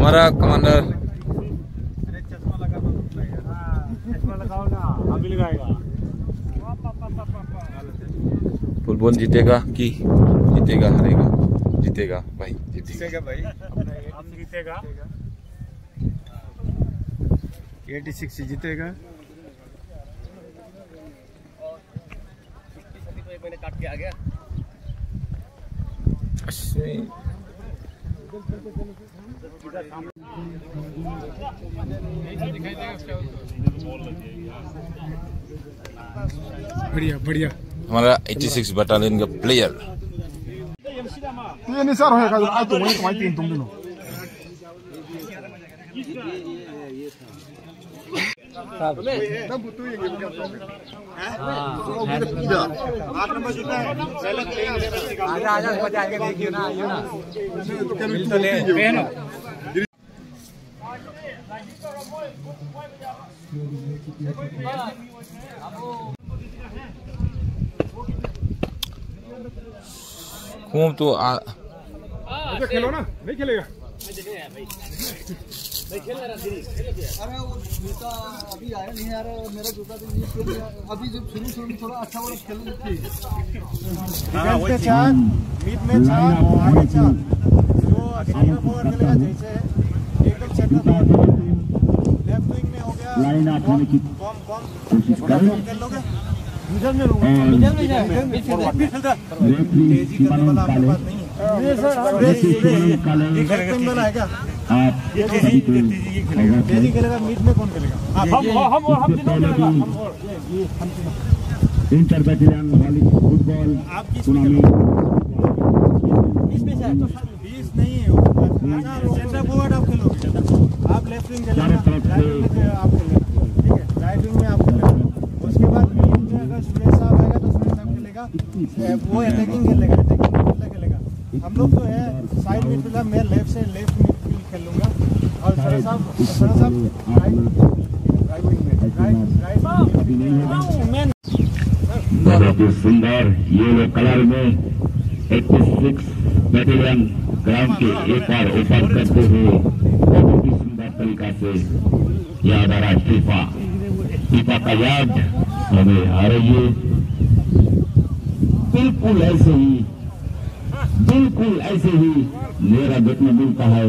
हमारा कमांडर चश्मा लगाओगा अभी लगाएगा। फुटबॉल जीतेगा कि जीतेगा हारेगा? जीतेगा भाई, जीतेगा भाई, हम जीतेगा। 86 जीतेगा। मैंने काट के आ गया। बढ़िया बढ़िया। हमारा 86 बटालियन का प्लेयर ये निसार होएगा आज तो वही तुम्हारी टीम तुम दोनों आजा मजा आएगा, देखियो ना, आइयो ना। खूब तो खेलो ना, नहीं खेलेगा। अरे वो जूता अभी आया नहीं यार, मेरा जूता तो यूज कर लिया अभी। जब शुरू में थोड़ा अच्छा वाला खेलो ठीक। पे चार बीच में चार आगे चार जो सेंटर फॉरवर्ड खेलेगा, जैसे एकदम सेंटर फॉरवर्ड लेफ्ट विंग में हो गया लाइन आने की कम खेल लोगे। मिडल में रहूंगा, मिडल में जाएगा मिडफील्डर। तेजी करने वाला आपके पास नहीं है। ये सर लेफ्ट वाला है क्या? ये तेजी खेलेगा, मिड में कौन खेलेगा? हम तीनों खेलेगा। हम इंटर बैटालियन वाली फुटबॉल आप किस टूर्नामेंट 20 में से 20 नहीं है। सेंटर फॉरवर्ड आप खेलोगे, आप लेफ्ट विंग खेलेगा, राइट विंग में आप खेलेगा, ठीक है? राइट विंग में आप खेलेगा। उसके बाद मिड में अगर सुरेश साहब आएगा तो सुरेश साहब खेलेगा, वो अटैकिंग खेलेगा, अटैकिंग मिडफील्डर खेलेगा। हम लोग तो है साइड मिडफील्डर, मैं लेफ्ट से लेफ्ट मिडफील्ड खेल लूंगा और सर साहब राइट विंग में राइट मैन। बहुत ही सुंदर येलो कलर में 86 बैटालियन ग्राउंड के एक बार ऊपर करते हुए बहुत ही सुंदर तरीका से याद आ रहा है फीफा का याद हमें आ रही है। बिल्कुल ऐसे ही मेरा देखने मिलता है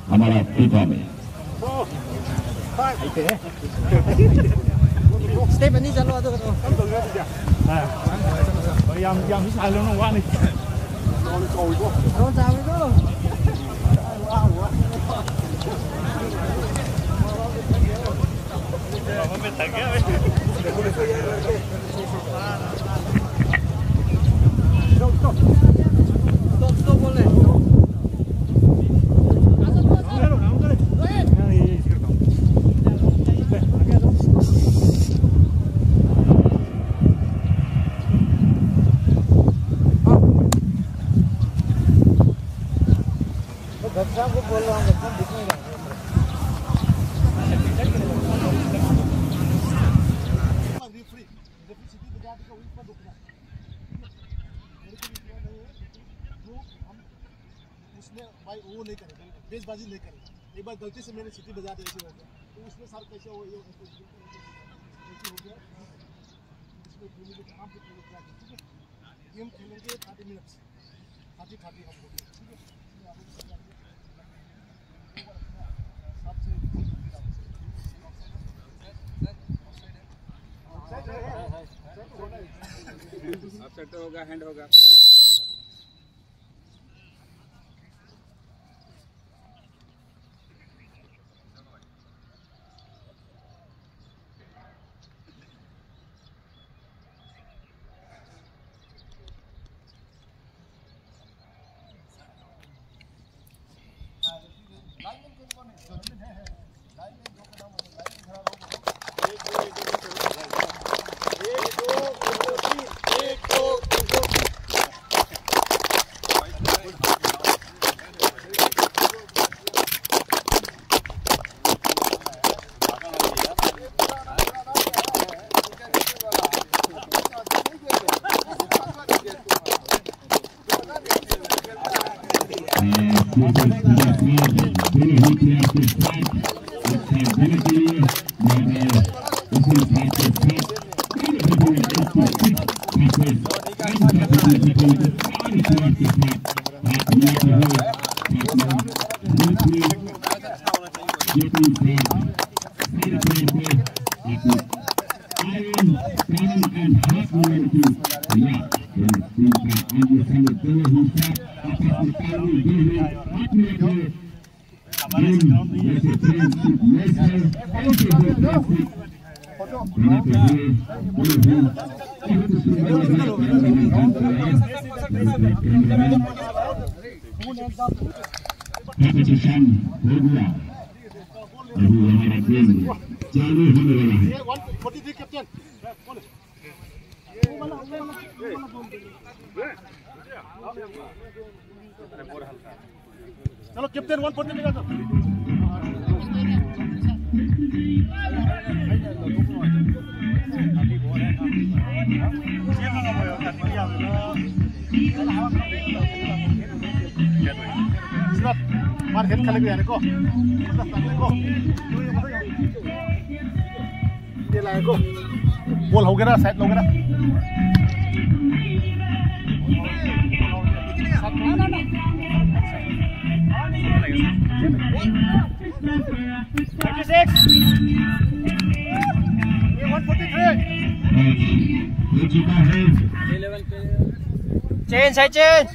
हमारा फीफा में। स्टेप नहीं चलो तो yang bisa lo no wani nó sao đó stop boleh. बच्चा को बोल रहा हूँ, बच्चा दिखने का उसने भाई वो नहीं करेगा, बेसबाजी नहीं करेगा। एक बार गलती से मैंने सिटी बजा दी, ऐसे हो गया तो उसमें सर कैसे हो गया, इसमें काम ठीक है। गेम खेलेंगे 30 मिनट 30 हम लोग, ठीक है? सेट होगा, हैंड होगा। कंपटीशन हो गया, अभी हमारा गेम चालू होने वाला है। चलो कैप्टन 140 लगा दो। मार हेड खाली गया को ये लाए को बॉल हो गया ना, साइड हो गया ना। चेंज है चेंज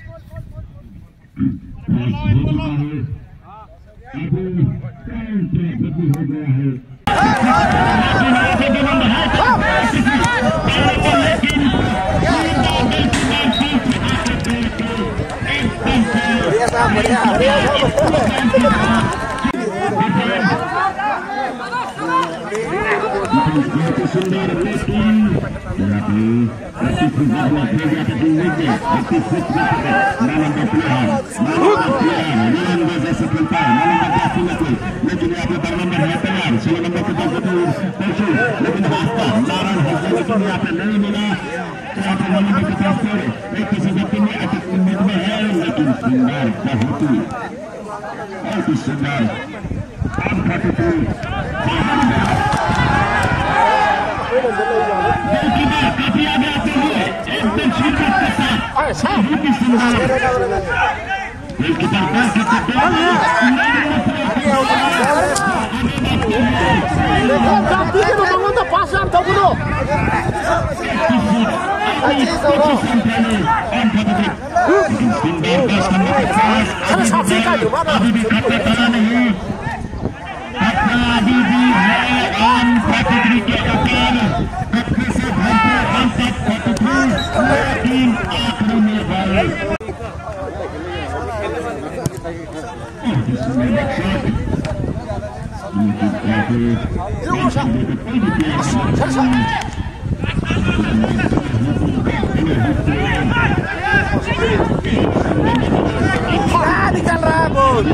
निकल रहा है बॉल।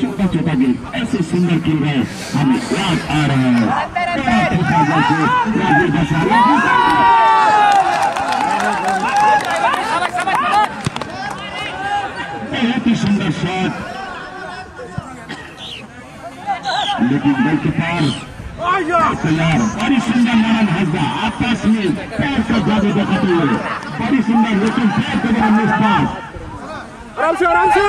छोटा गेम ऐसे सुंदर खेल रहे हैं, हमें याद आ रहा है। बहुत ही सुंदर शॉट, लेकिन गोल के पार तैयार। बड़ी सुंदर नरम हंसदा आपस में पैर का जादू दिखाते हुए, बड़ी सुंदर, लेकिन पैर का बड़ा मिस पास। आराम से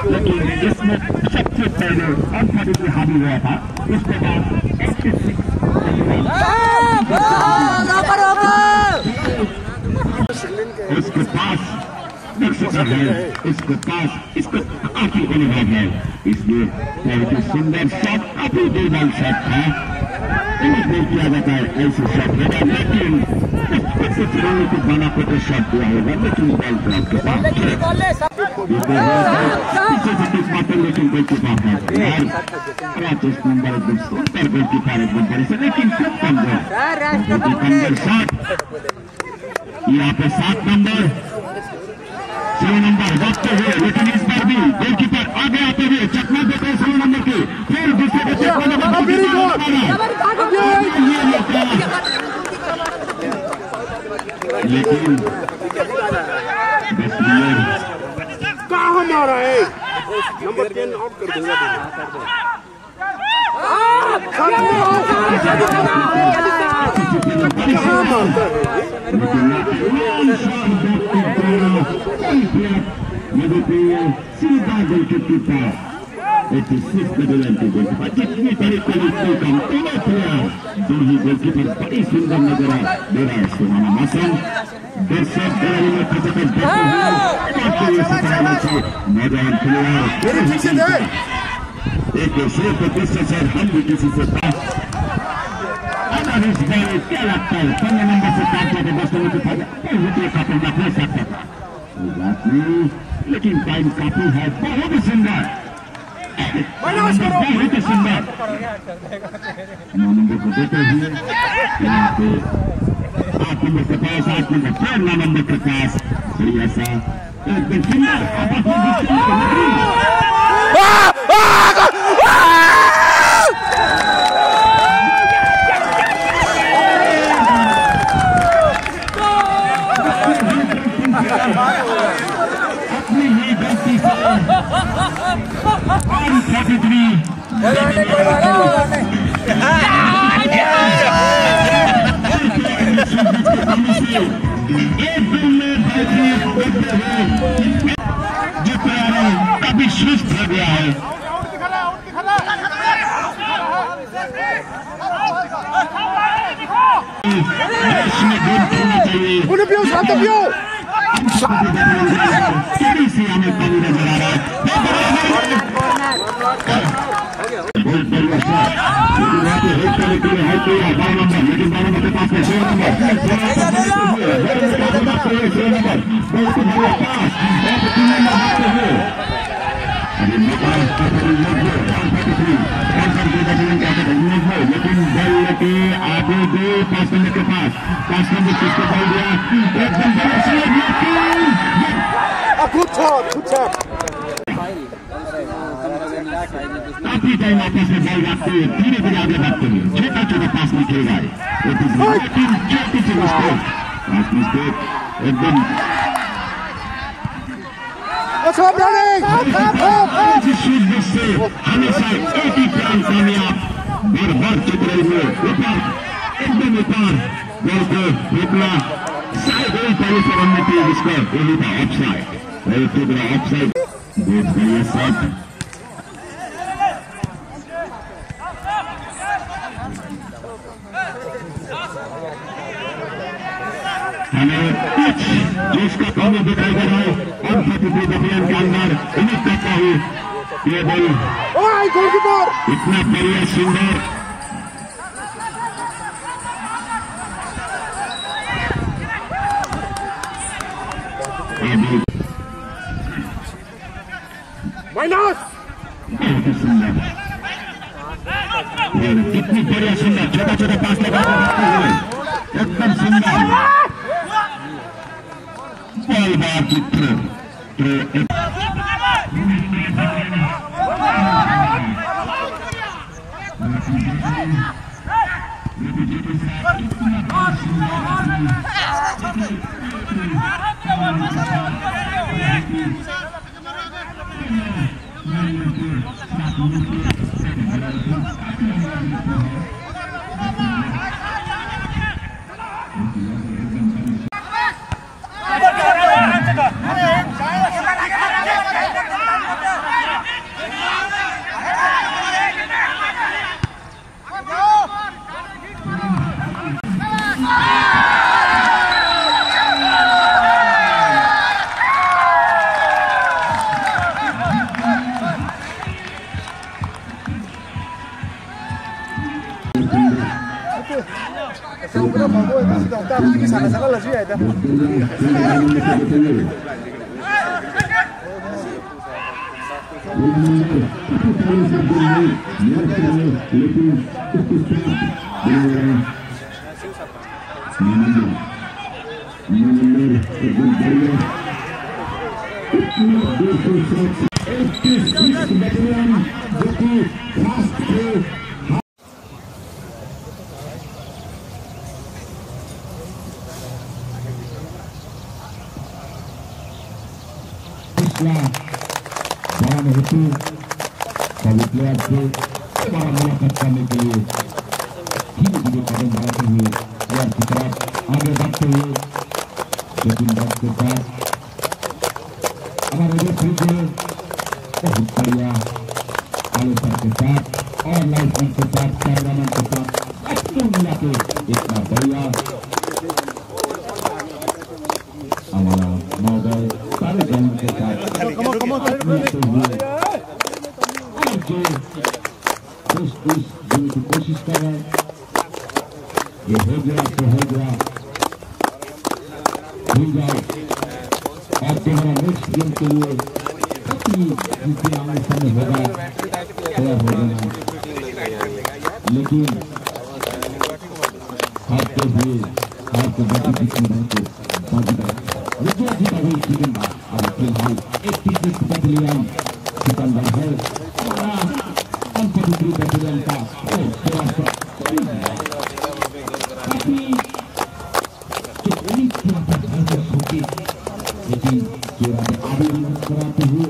लेकिन इसमें सबसे पहले अनफॉर्चुनेटली हावी हुआ था। उसके बाद इसके पास है, इसके पास इसको काफी अनुभव है, इसलिए बहुत ही सुंदर शॉट, काफी दूरबल शॉट था। इन्हें किया जाता है ऐसे शॉट होगा, लेकिन कुछ रनों को बना को तो शॉट दिया होगा, लेकिन बॉल ड्रॉप के पास लेकिन गोलकीपर है यार, 25 नंबर एकदम सुंदर गोलकीपर एकदम बड़े से, लेकिन खूब कमजोर शॉट। यहाँ पे 7 नंबर 6 नंबर देखते हुए, लेकिन इस बार भी गोलकीपर आगे आते हुए चकमा देते हैं 6 नंबर के, फिर दूसरे के लेकिन कहाँ मारा है नंबर 10 आउट कर दूंगा। सीधा गोलकीपर 86 जितनी बड़ी क्वालिटी का दोनों प्लेयर, दो ही गोलकीपर बड़ी सुंदर नजर आ दे रहा है। सुहाना मौसम दर्शक गैलरी में खचाखच नौजवान प्लेयर एक दूसरे को दूसरे से हम भी किसी से क्या लगता है 15 नंबर से 5 के 10 नंबर की खतरनाक हो सकता था, बात नहीं, लेकिन टाइम काफी है, बहुत ही सुंदर, बहुत ही सुंदर 9 नंबर को देते हुए यहाँ पे 8 नंबर के पास 8 नंबर 9 नंबर के पास ऐसा एकदम सुंदर अपनी ही गलती से एक दिन में जो काफी सुस्त हो गया है। से हमें पानी नजर आ रहा है, बहुत बढ़िया शॉट, लेकिन नंबर के पास में 6 नंबर बहुत बढ़िया पास, लेकिन बल लेके आगे गए 5 नंबर के पास, 5 नंबर किसको बल दिया, एकदम काफी टाइम आपस में बॉल रखते हुए धीरे धीरे आगे बढ़ते हुए छोटा छोटा पास में खेल रहा है, छोटी सी मिस्टेक एकदम से हमेशा एक ही प्लान कामयाब बार बार चित्र हुए ऊपर एकदम ऊपर बॉल को रोकना, शायद वही पहले से रणनीति जिसका वही था ऑफसाइड, वही टुकड़ा ऑफसाइड, बहुत बढ़िया शॉट। हमें कुछ जो इसका कमी दिखाई दे रहा है अनफॉर्चुनेट अभियान के अंदर, उम्मीद करता हूँ ये बॉल इतना बढ़िया सुंदर कितनी बढ़िया सुंदर छोटा छोटा पास लगा एकदम सुंदर बॉल बार की थ्रो आपकी साला लजी आया था Barang itu kalau pilihan itu barang melekat kami ke kini juga pada barang ini yang kita ada waktu bertindak cepat हमारे देश में बहुत बढ़िया आलोचना के साथ और लाइसेंस के साथ कैमरामैन के साथ अच्छे मिला के इतना बढ़िया हमारा महोदय सारे जन के साथ जो कोशिश कर रहे हैं ये हो गया तो हो गया भूल जाओ और तुम्हारा नेक्स्ट गेम के लिए जिसके आमने सामने होगा तैयार हो जाना लेकिन हारते हुए हारते बाकी किसी को बाजीदार रुपया जीता हुई टीम अब फिलहाल एक तीसरे बटालियन सिकंदर है हमारा अंतर्राष्ट्रीय बटालियन का काफी लेकिन केवल आगे कराते हुए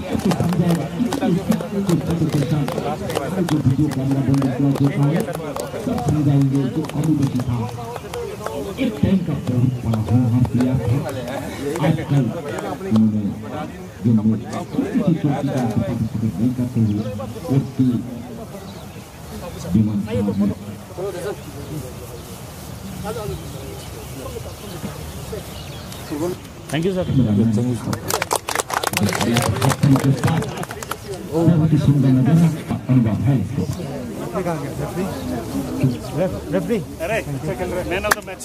ऐसे समझाएगा जो वीडियो कैमरा बंद देखा है सब समझाएंगे जो अनुमति था एक टाइम का बहुत बड़ा होना किया था आजकल उन्होंने जो किसी चौकी का पार्टिसिपेट नहीं करते हुए उसकी demand thank you sir referee man of the match